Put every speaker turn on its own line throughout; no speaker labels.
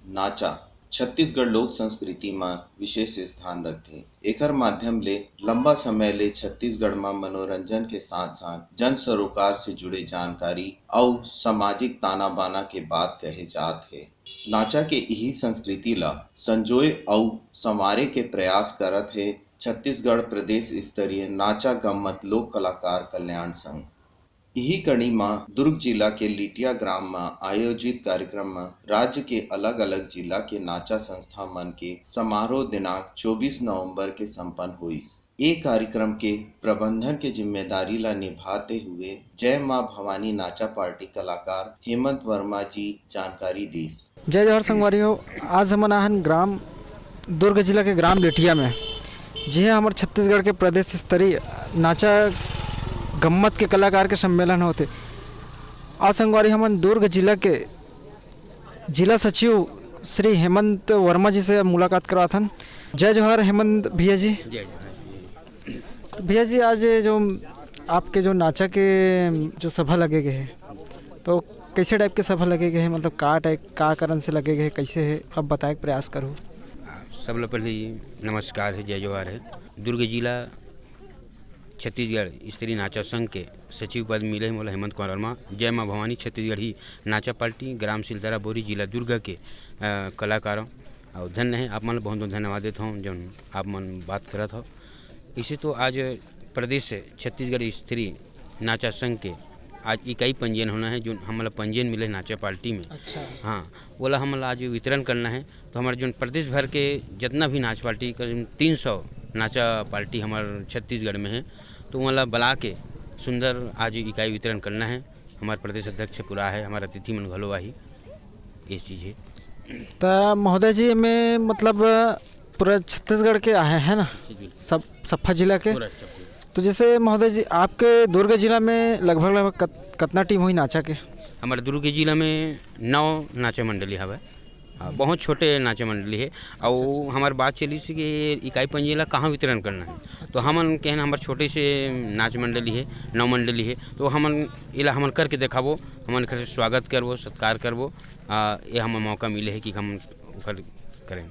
नाचा छत्तीसगढ़ लोक संस्कृति में विशेष स्थान रखते। एकर माध्यम ले लंबा समय ले छत्तीसगढ़ में मनोरंजन के साथ साथ जन सरोकार से जुड़े जानकारी और सामाजिक ताना बाना के बात कहे जात है। नाचा के यही संस्कृति ला संजोए और संवारे के प्रयास करत है छत्तीसगढ़ प्रदेश स्तरीय नाचा गम्मत लोक कलाकार कल्याण संघ। यही कड़ी में दुर्ग जिला के लिटिया ग्राम में आयोजित कार्यक्रम में राज्य के अलग अलग जिला के नाचा संस्था मन के समारोह दिनांक 24 नवंबर के संपन्न हुईस। ये कार्यक्रम के प्रबंधन के जिम्मेदारी ला निभाते हुए जय मां भवानी नाचा पार्टी कलाकार हेमंत वर्मा जी जानकारी दीस।
जय जवाहर संगवारी हो। आज हम आहन ग्राम दुर्ग जिला के ग्राम लिटिया में जी हाँ हमारे छत्तीसगढ़ के प्रदेश स्तरीय नाचा गम्मत के कलाकार के सम्मेलन होते। आज संगवारी हमन दुर्ग जिला के जिला सचिव श्री हेमंत वर्मा जी से मुलाकात करवाथन। जय जवाहर हेमंत भैया जी। तो भैया जी आज जो आपके जो नाचा के जो सभा लगे गए हैं तो कैसे टाइप के सभा लगे गए हैं, मतलब का टाइप का कारण से लगे गए कैसे है, अब बताए प्रयास करूँ।
सब लोग पहले नमस्कार है, जय जवाहर है। दुर्ग जिला छत्तीसगढ़ स्त्री नाचा संघ के सचिव पद मिले मोला हेमंत कुमार वर्मा। जय मां भवानी छत्तीसगढ़ ही नाचा पार्टी ग्राम सिलतरा बोरी जिला दुर्ग के कलाकारों और धन्य है। आप मन बहुत बहुत धन्यवाद देता हूँ जो आप मन बात करत हो। इसे तो आज प्रदेश छत्तीसगढ़ स्त्री नाचा संघ के आज इकाई पंजीयन होना है, जो हमारा पंजीयन मिले नाचा पार्टी में।
अच्छा।
हाँ, बोला हमारा आज वितरण करना है। तो हमारे जो प्रदेश भर के जितना भी नाच पार्टी करीब 300 नाचा पार्टी हमारे छत्तीसगढ़ में है, तो वाला बुला के सुंदर आज इकाई वितरण करना है। हमारे प्रदेश अध्यक्ष पूरा है, हमारा अतिथि मन घलो आही, ये चीज़ है।
तो महोदय जी में मतलब पूरा छत्तीसगढ़ के आए हैं ना, सब सफा जिला के। तो जैसे महोदय जी आपके दुर्ग जिला में लगभग कितना टीम हुई नाचा के।
हमारे दुर्ग जिला में 9 नाचा मंडली हवे, बहुत छोटे नाचा मंडली है। और हमारी बात चली थी कि इकाई पंजीला कहाँ वितरण करना है। तो हमन कहना हमारे छोटे से नाच मंडली है, 9 मंडली है, तो हमन इला हमन करके देखाबो, हमन कर स्वागत करबो, सत्कार करबो। ये हमें मौका मिले है कि हम करें।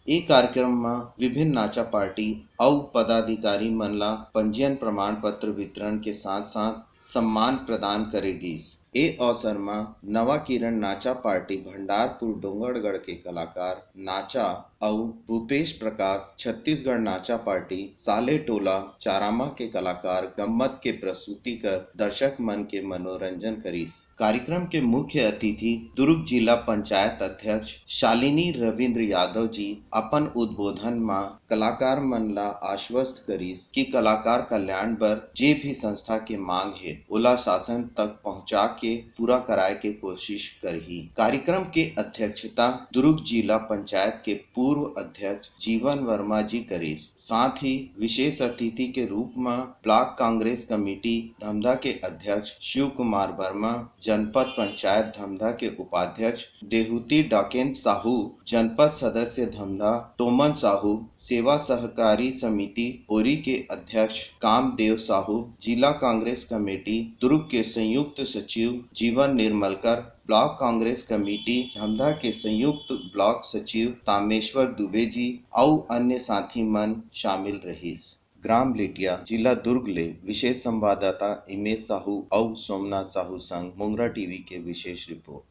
ये कार्यक्रम में विभिन्न नाचा पार्टी और पदाधिकारी मन ला पंजीयन प्रमाण पत्र वितरण के साथ साथ सम्मान प्रदान करेगी। ए अवसर में नवा किरण नाचा पार्टी भंडारपुर डोंगरगढ़ के कलाकार नाचा और भूपेश प्रकाश छत्तीसगढ़ नाचा पार्टी साले टोला चारामा के कलाकार गम्मत के प्रस्तुति कर दर्शक मन के मनोरंजन करीस। कार्यक्रम के मुख्य अतिथि दुर्ग जिला पंचायत अध्यक्ष शालिनी रविंद्र यादव जी अपन उद्बोधन में कलाकार मन ला आश्वस्त करीस कि कलाकार कल्याण बर जे भी संस्था के मांग है ओला शासन तक पहुंचा के पूरा कराए के कोशिश करही। कार्यक्रम के अध्यक्षता दुर्ग जिला पंचायत के पूर्व अध्यक्ष जीवन वर्मा जी करीस। साथ ही विशेष अतिथि के रूप में ब्लॉक कांग्रेस कमेटी धमधा के अध्यक्ष शिव कुमार वर्मा, जनपद पंचायत धमधा के उपाध्यक्ष देहूती डाकेंद्र साहू, जनपद सदस्य धमधा टोमन साहू, सेवा सहकारी समिति बोरी के अध्यक्ष कामदेव साहू, जिला कांग्रेस कमेटी दुर्ग के संयुक्त सचिव जीवन निर्मलकर, ब्लॉक कांग्रेस कमेटी धमधा के संयुक्त ब्लॉक सचिव तामेश्वर दुबे जी और अन्य साथी मन शामिल रहीस। ग्राम लिटिया जिला दुर्ग ले विशेष संवाददाता इमेश साहू और सोमनाथ साहू संग मुंगरा टीवी के विशेष रिपोर्ट।